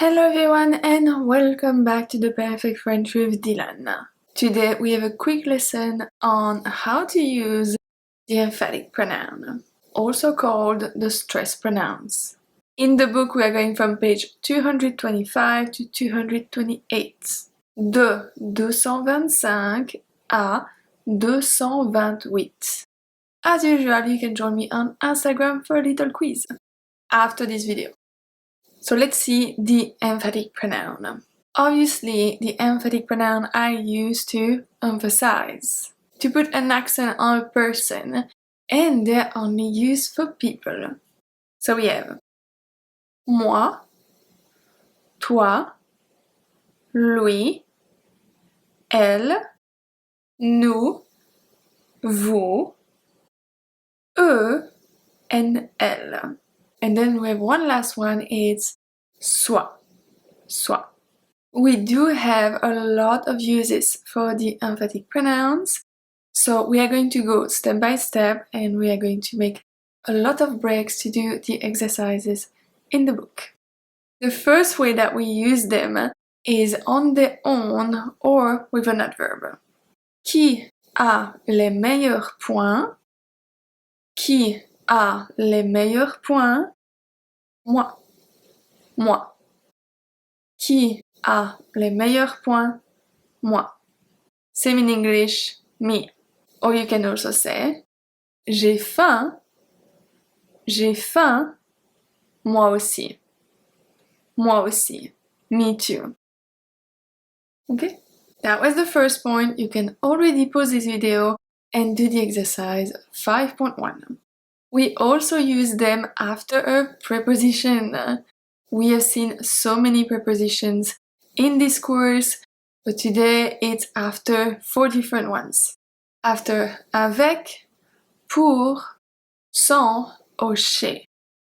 Hello everyone and welcome back to the Perfect French with Dylane. Today we have a quick lesson on how to use the emphatic pronoun, also called the stress pronouns. In the book we are going from page 225 to 228. De 225 à 228. As usual, you can join me on Instagram for a little quiz after this video. So let's see the emphatic pronoun. Obviously, the emphatic pronoun are used to emphasize, to put an accent on a person, and they're only used for people. So we have moi, toi, lui, elle, nous, vous, eux, and elle. And then we have one last one, it's soi. We do have a lot of uses for the emphatic pronouns, so we are going to go step by step and we are going to make a lot of breaks to do the exercises in the book. The first way that we use them is on their own or with an adverb. Qui a les meilleurs points? Qui a les meilleurs points? Moi. Qui a les meilleurs points? Moi. Same in English, me. Or you can also say j'ai faim, moi aussi. Me too. Okay? That was the first point. You can already pause this video and do the exercise 5.1. We also use them after a preposition. We have seen so many prepositions in this course, but today it's after 4 different ones. After avec, pour, sans, or chez.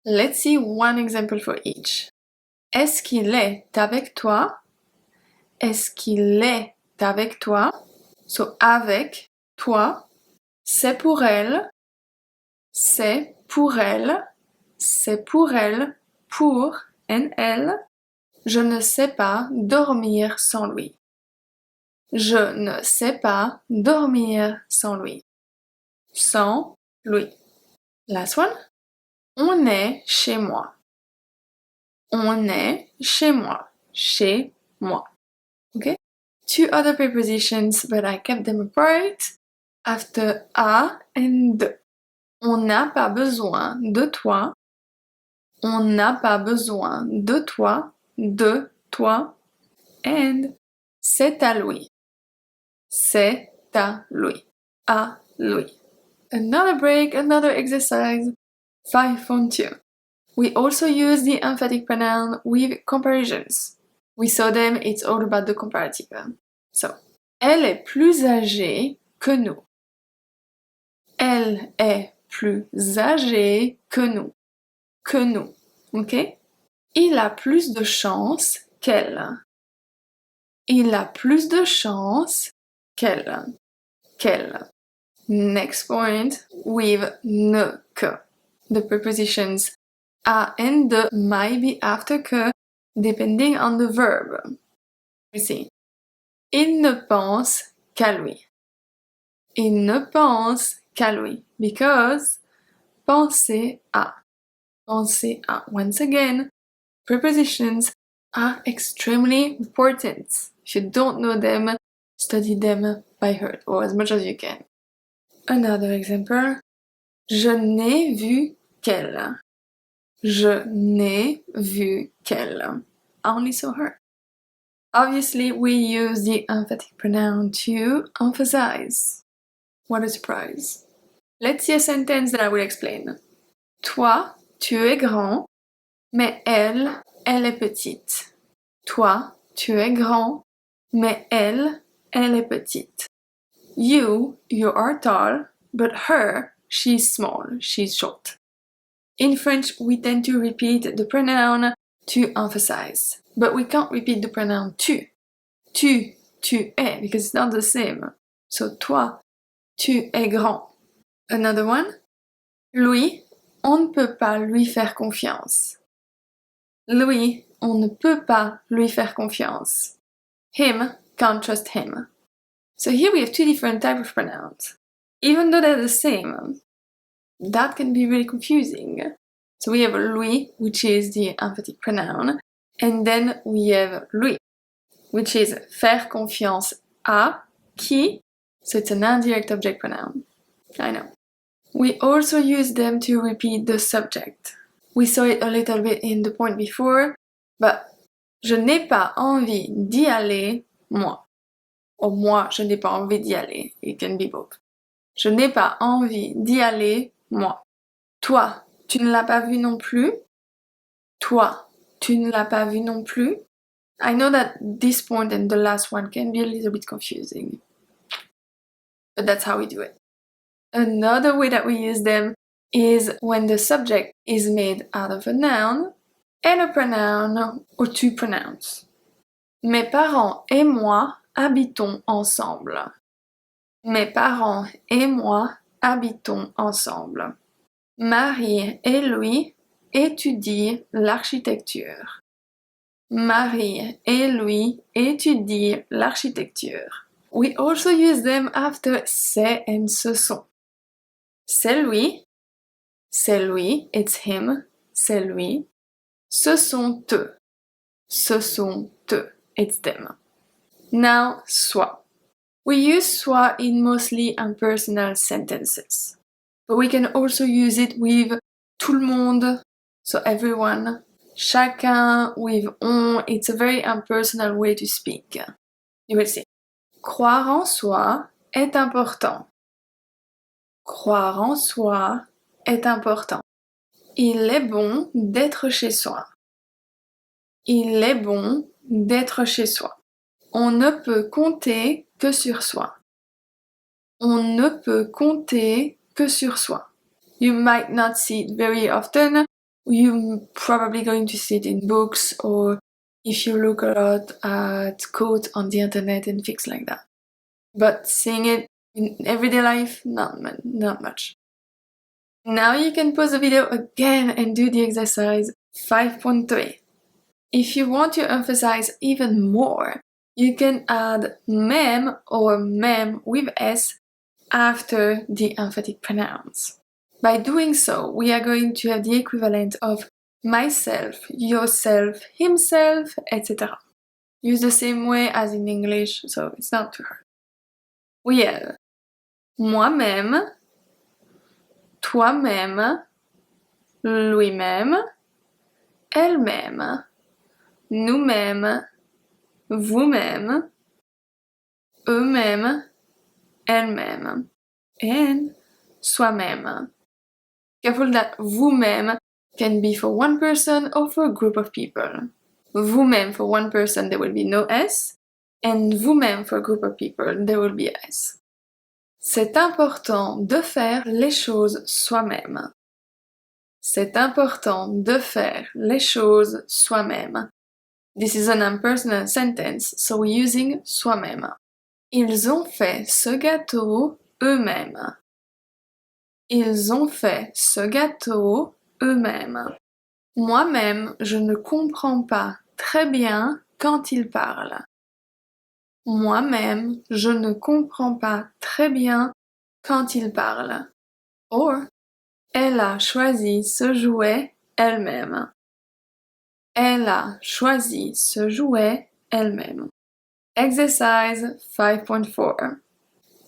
Let's see one example for each. Est-ce qu'il est avec toi? Est-ce qu'il est avec toi? So avec, toi. C'est pour elle. C'est pour elle. C'est pour elle. Pour, and elle. Je ne sais pas dormir sans lui. Je ne sais pas dormir sans lui. Sans lui. Last one. On est chez moi. On est chez moi. Chez moi. Okay? Two other prepositions, but I kept them apart after a and de. On n'a pas besoin de toi. On n'a pas besoin de toi. De toi. And c'est à lui. C'est à lui. À lui. Another break, another exercise. 5.2. We also use the emphatic pronoun with comparisons. We saw them, it's all about the comparative. So, elle est plus âgée que nous. Elle est plus âgée que nous. Que nous. Ok? Il a plus de chance qu'elle. Il a plus de chance qu'elle. Qu'elle. Next point with ne que. The prepositions a and de might be after que depending on the verb. You see. Il ne pense qu'à lui. Il ne pense qu'à lui. Because penser à. Penser à. Once again, prepositions are extremely important. If you don't know them, study them by heart or as much as you can. Another example. Je n'ai vu qu'elle. Je n'ai vu qu'elle. I only saw her. Obviously, we use the emphatic pronoun to emphasize. What a surprise. Let's see a sentence that I will explain. Toi, tu es grand, mais elle, elle est petite. Toi, tu es grand, mais elle, elle est petite. You are tall, but her, she's small, she's short. In French, we tend to repeat the pronoun to emphasize, but we can't repeat the pronoun tu. Tu es, because it's not the same. So, toi, tu es grand. Another one. Lui, on ne peut pas lui faire confiance. Lui, on ne peut pas lui faire confiance. Him can't trust him. So here we have two different types of pronouns. Even though they're the same, that can be really confusing. So we have lui, which is the emphatic pronoun, and then we have lui, which is faire confiance à qui, so it's an indirect object pronoun. I know. We also use them to repeat the subject. We saw it a little bit in the point before, but je n'ai pas envie d'y aller, moi. Or moi, je n'ai pas envie d'y aller. It can be both. Je n'ai pas envie d'y aller, moi. Toi, tu ne l'as pas vu non plus. Toi, tu ne l'as pas vu non plus. I know that this point and the last one can be a little bit confusing, but that's how we do it. Another way that we use them is when the subject is made out of a noun and a pronoun or two pronouns. Mes parents et moi habitons ensemble. Mes parents et moi habitons ensemble. Marie et lui étudient l'architecture. Marie et lui étudient l'architecture. We also use them after c'est and ce sont. C'est lui, it's him, c'est lui. Ce sont eux, it's them. Now, soit. We use soit in mostly impersonal sentences, but we can also use it with tout le monde, so everyone. Chacun with on, it's a very impersonal way to speak. You will see. Croire en soi est important. Croire en soi est important. Il est bon d'être chez soi. Il est bon d'être chez soi. On ne peut compter que sur soi. On ne peut compter que sur soi. You might not see it very often. You're probably going to see it in books or if you look a lot at quotes on the internet and things like that. But seeing it in everyday life, not much. Now you can pause the video again and do the exercise 5.3. If you want to emphasize even more, you can add mem or mem with s after the emphatic pronouns. By doing so, we are going to have the equivalent of myself, yourself, himself, etc. Use the same way as in English, so it's not too hard. Oui elle. Moi-même, toi-même, lui-même, elle-même, nous-mêmes, vous-même, eux-mêmes, elles-mêmes, and soi-même. Careful that vous-même can be for one person or for a group of people. Vous-même for one person, there will be no S, and vous-même for a group of people, there will be S. C'est important de faire les choses soi-même. C'est important de faire les choses soi-même. This is an impersonal sentence, so we're using soi-même. Ils ont fait ce gâteau eux-mêmes. Ils ont fait ce gâteau eux-mêmes. Moi-même, je ne comprends pas très bien quand ils parlent. Moi-même, je ne comprends pas très bien quand ils parlent. Or, elle a choisi ce jouet elle-même. Elle a choisi ce jouet elle-même. Exercise 5.4.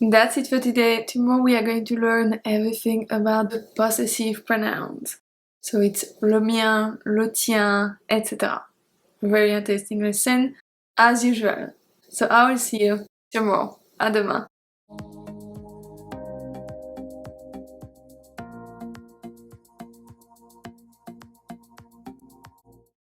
That's it for today. Tomorrow we are going to learn everything about the possessive pronouns. So it's le mien, le tien, etc. Very interesting lesson, as usual. So I will see you tomorrow. À demain.